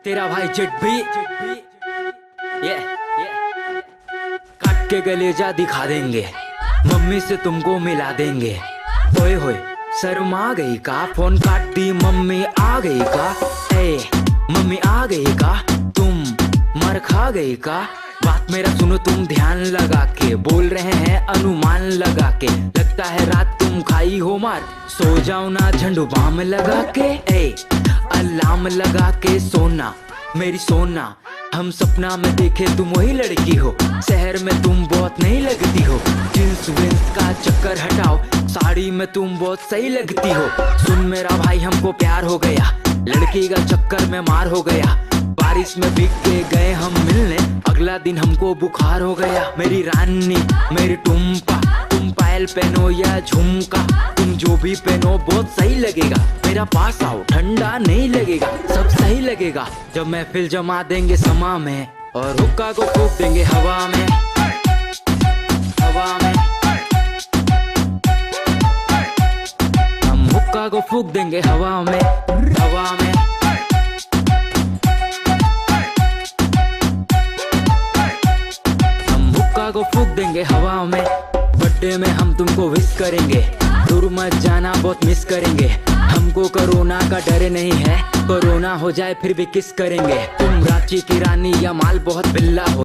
तेरा भाई जेट भी ये काट के गलेजा दिखा देंगे, मम्मी से तुमको मिला देंगे। ओए होए शर्मा गई का, फोन काट दी मम्मी आ गई का। ए मम्मी आ गई का, तुम मर खा गई का। बात मेरा सुनो तुम ध्यान लगा के, बोल रहे हैं अनुमान लगा के। लगता है रात तुम खाई हो मार, सो जाओ ना झंडू बाम लगा के। ए अलार्म लगा के सोना मेरी सोना, हम सपना में देखे तुम वही लड़की हो, शहर में तुम बहुत नहीं लगती हो। जींस विंस का चक्कर हटाओ, साड़ी में तुम बहुत सही लगती हो। सुन मेरा भाई हमको प्यार हो गया, लड़की का चक्कर में मार हो गया। बारिश में भीग के गए हम मिलने, अगला दिन हमको बुखार हो गया। मेरी रानी मेरी टुम्पा, तुम पायल पहनो या झुमका, तुम जो भी पहनो बहुत सही लगेगा। मेरा पास आओ ठंडा नहीं लगेगा, सब सही लगेगा जब महफिल जमा देंगे समा में, और हुक्का को फूंक देंगे हवा में, हवा में। हम हुक्का को फूंक देंगे हवा में, हवा में। हम हुक्का को फूंक देंगे हवा में। बर्थडे में हम तुमको विश करेंगे, दूर मत जाना बहुत मिस करेंगे। हमको कोरोना का डर नहीं है, कोरोना हो जाए फिर भी किस करेंगे। तुम रांची की रानी या माल बहुत बिल्ला हो।